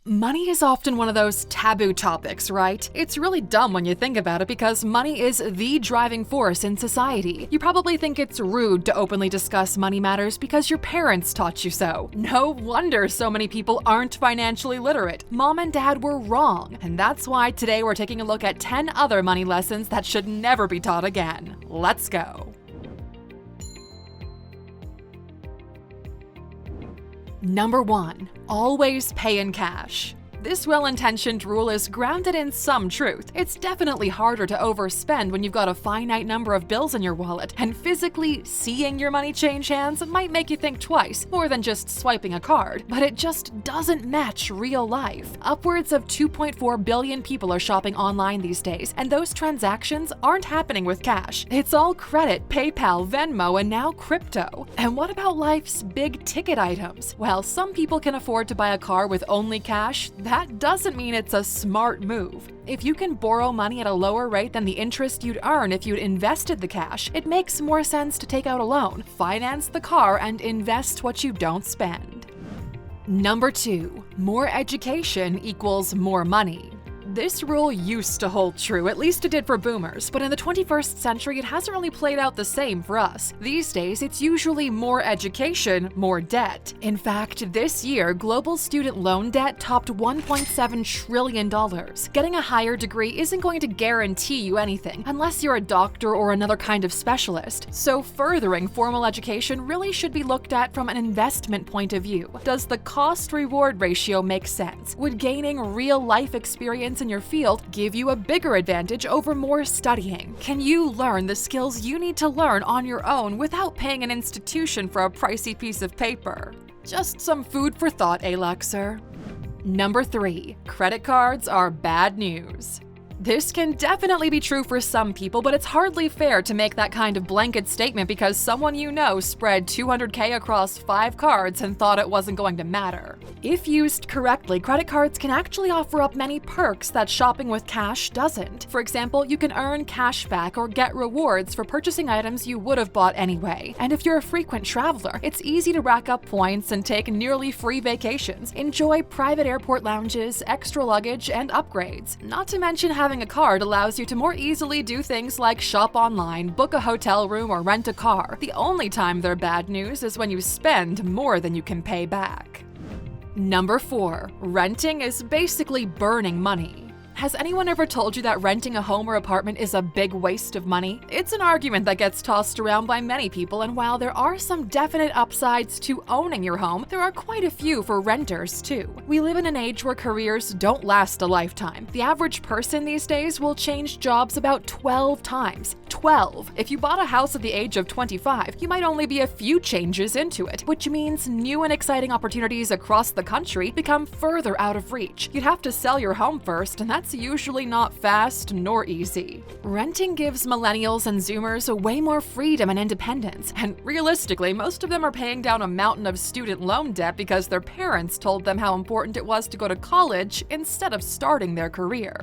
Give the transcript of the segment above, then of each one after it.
Money is often one of those taboo topics, right? It's really dumb when you think about it because money is the driving force in society. You probably think it's rude to openly discuss money matters because your parents taught you so. No wonder so many people aren't financially literate. Mom and dad were wrong, and that's why today we're taking a look at 10 other money lessons that should never be taught again. Let's go. Number 1. Always pay in cash. This well-intentioned rule is grounded in some truth. It's definitely harder to overspend when you've got a finite number of bills in your wallet, and physically seeing your money change hands might make you think twice, more than just swiping a card, but it just doesn't match real life. Upwards of 2.4 billion people are shopping online these days, and those transactions aren't happening with cash. It's all credit, PayPal, Venmo, and now crypto. And what about life's big-ticket items? Well, some people can afford to buy a car with only cash. That doesn't mean it's a smart move. If you can borrow money at a lower rate than the interest you'd earn if you'd invested the cash, it makes more sense to take out a loan, finance the car, and invest what you don't spend. Number 2. More education equals more money. This rule used to hold true, at least it did for boomers, but in the 21st century it hasn't really played out the same for us. These days, it's usually more education, more debt. In fact, this year, global student loan debt topped $1.7 trillion. Getting a higher degree isn't going to guarantee you anything, unless you're a doctor or another kind of specialist. So furthering formal education really should be looked at from an investment point of view. Does the cost-reward ratio make sense? Would gaining real-life experience in your field give you a bigger advantage over more studying? Can you learn the skills you need to learn on your own without paying an institution for a pricey piece of paper? Just some food for thought, Aluxer. Number 3. Credit cards are bad news. This can definitely be true for some people, but it's hardly fair to make that kind of blanket statement because someone you know spread $200K across 5 cards and thought it wasn't going to matter. If used correctly, credit cards can actually offer up many perks that shopping with cash doesn't. For example, you can earn cash back or get rewards for purchasing items you would have bought anyway. And if you're a frequent traveler, it's easy to rack up points and take nearly free vacations, enjoy private airport lounges, extra luggage, and upgrades. Not to mention having a card allows you to more easily do things like shop online, book a hotel room, or rent a car. The only time they're bad news is when you spend more than you can pay back. Number 4. Renting is basically burning money. Has anyone ever told you that renting a home or apartment is a big waste of money? It's an argument that gets tossed around by many people, and while there are some definite upsides to owning your home, there are quite a few for renters too. We live in an age where careers don't last a lifetime. The average person these days will change jobs about 12 times. 12! If you bought a house at the age of 25, you might only be a few changes into it, which means new and exciting opportunities across the country become further out of reach. You'd have to sell your home first, and that's usually not fast nor easy. Renting gives millennials and Zoomers way more freedom and independence, and realistically, most of them are paying down a mountain of student loan debt because their parents told them how important it was to go to college instead of starting their career.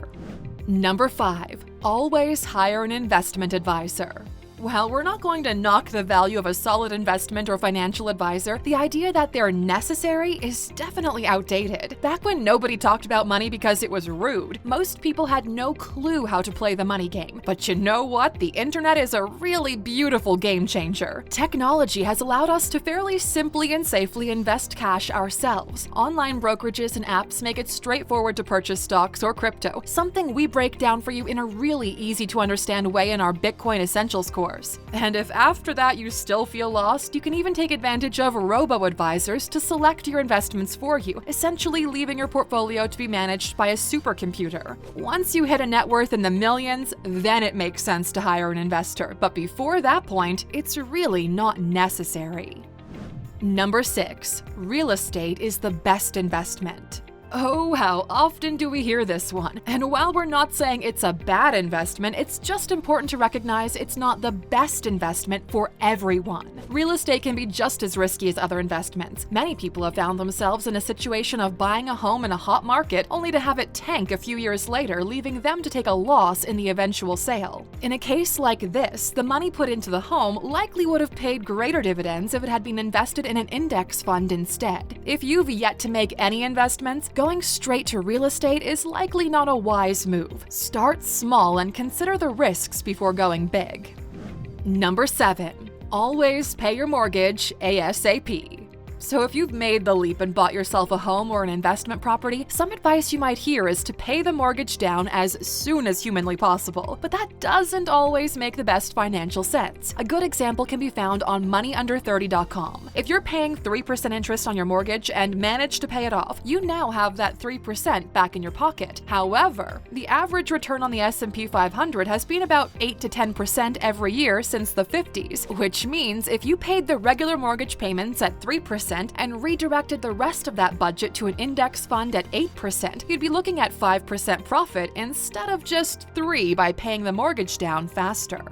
Number 5. Always hire an investment advisor. While we're not going to knock the value of a solid investment or financial advisor, the idea that they're necessary is definitely outdated. Back when nobody talked about money because it was rude, most people had no clue how to play the money game. But you know what? The internet is a really beautiful game changer. Technology has allowed us to fairly simply and safely invest cash ourselves. Online brokerages and apps make it straightforward to purchase stocks or crypto, something we break down for you in a really easy to understand way in our Bitcoin Essentials course. And if after that you still feel lost, you can even take advantage of robo-advisors to select your investments for you, essentially leaving your portfolio to be managed by a supercomputer. Once you hit a net worth in the millions, then it makes sense to hire an investor, but before that point, it's really not necessary. Number 6. Real estate is the best investment. Oh, how often do we hear this one? And while we're not saying it's a bad investment, it's just important to recognize it's not the best investment for everyone. Real estate can be just as risky as other investments. Many people have found themselves in a situation of buying a home in a hot market only to have it tank a few years later, leaving them to take a loss in the eventual sale. In a case like this, the money put into the home likely would have paid greater dividends if it had been invested in an index fund instead. If you've yet to make any investments, go going straight to real estate is likely not a wise move. Start small and consider the risks before going big. Number 7. Always pay your mortgage ASAP. So if you've made the leap and bought yourself a home or an investment property, some advice you might hear is to pay the mortgage down as soon as humanly possible. But that doesn't always make the best financial sense. A good example can be found on MoneyUnder30.com. If you're paying 3% interest on your mortgage and manage to pay it off, you now have that 3% back in your pocket. However, the average return on the S&P 500 has been about 8 to 10% every year since the 50s, which means if you paid the regular mortgage payments at 3%, and redirected the rest of that budget to an index fund at 8%, you'd be looking at 5% profit instead of just 3% by paying the mortgage down faster.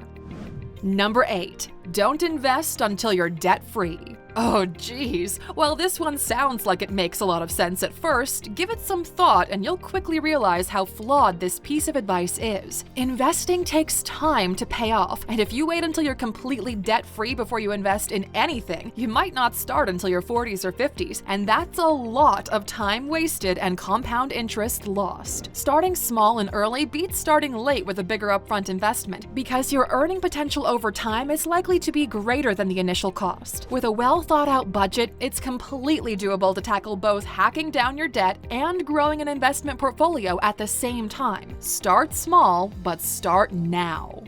Number 8. Don't invest until you're debt-free. Oh geez, while this one sounds like it makes a lot of sense at first, give it some thought and you'll quickly realize how flawed this piece of advice is. Investing takes time to pay off, and if you wait until you're completely debt-free before you invest in anything, you might not start until your 40s or 50s, and that's a lot of time wasted and compound interest lost. Starting small and early beats starting late with a bigger upfront investment, because your earning potential over time is likely to be greater than the initial cost. With a well-thought-out budget, it's completely doable to tackle both hacking down your debt and growing an investment portfolio at the same time. Start small, but start now.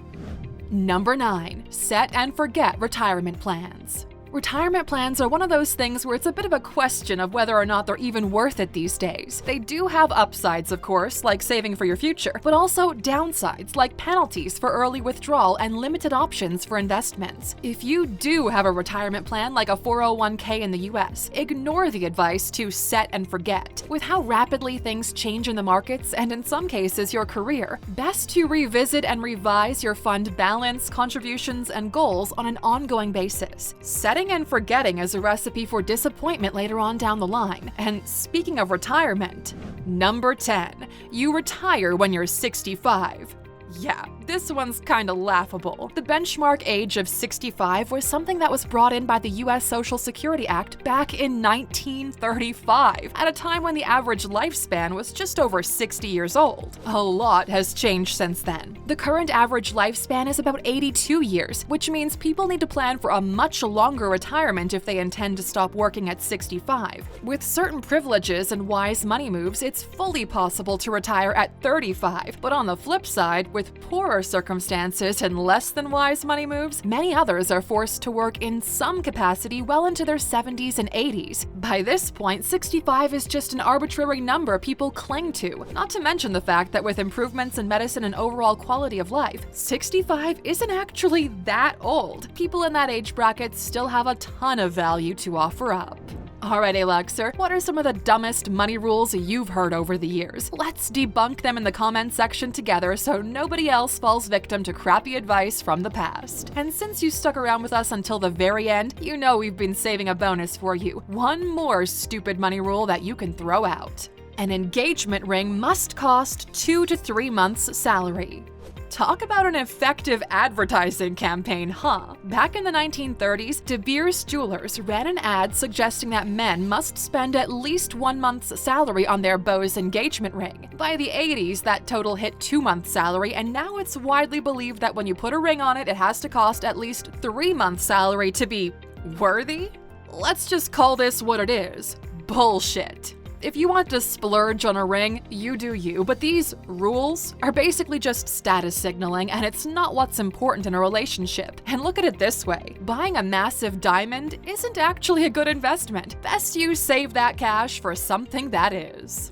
Number 9. Set and forget retirement plans. Retirement plans are one of those things where it's a bit of a question of whether or not they're even worth it these days. They do have upsides, of course, like saving for your future, but also downsides, like penalties for early withdrawal and limited options for investments. If you do have a retirement plan like a 401k in the US, ignore the advice to set and forget. With how rapidly things change in the markets, and in some cases your career, best to revisit and revise your fund balance, contributions, and goals on an ongoing basis. Setting and forgetting is a recipe for disappointment later on down the line. And speaking of retirement, number 10, you retire when you're 65. Yeah, this one's kinda laughable. The benchmark age of 65 was something that was brought in by the US Social Security Act back in 1935, at a time when the average lifespan was just over 60 years old. A lot has changed since then. The current average lifespan is about 82 years, which means people need to plan for a much longer retirement if they intend to stop working at 65. With certain privileges and wise money moves, it's fully possible to retire at 35, but on the flip side, with poorer circumstances and less than wise money moves, many others are forced to work in some capacity well into their 70s and 80s. By this point, 65 is just an arbitrary number people cling to, not to mention the fact that with improvements in medicine and overall quality of life, 65 isn't actually that old. People in that age bracket still have a ton of value to offer up. Alright, Aluxer, what are some of the dumbest money rules you've heard over the years? Let's debunk them in the comments section together so nobody else falls victim to crappy advice from the past. And since you stuck around with us until the very end, you know we've been saving a bonus for you. One more stupid money rule that you can throw out. An engagement ring must cost 2 to 3 months' salary. Talk about an effective advertising campaign, huh? Back in the 1930s, De Beers Jewelers ran an ad suggesting that men must spend at least 1 month's salary on their beau's engagement ring. By the 80s, that total hit 2 months' salary, and now it's widely believed that when you put a ring on it, it has to cost at least 3 months' salary to be worthy? Let's just call this what it is: bullshit. If you want to splurge on a ring, you do you, but these rules are basically just status signaling, and it's not what's important in a relationship. And look at it this way: buying a massive diamond isn't actually a good investment. Best you save that cash for something that is.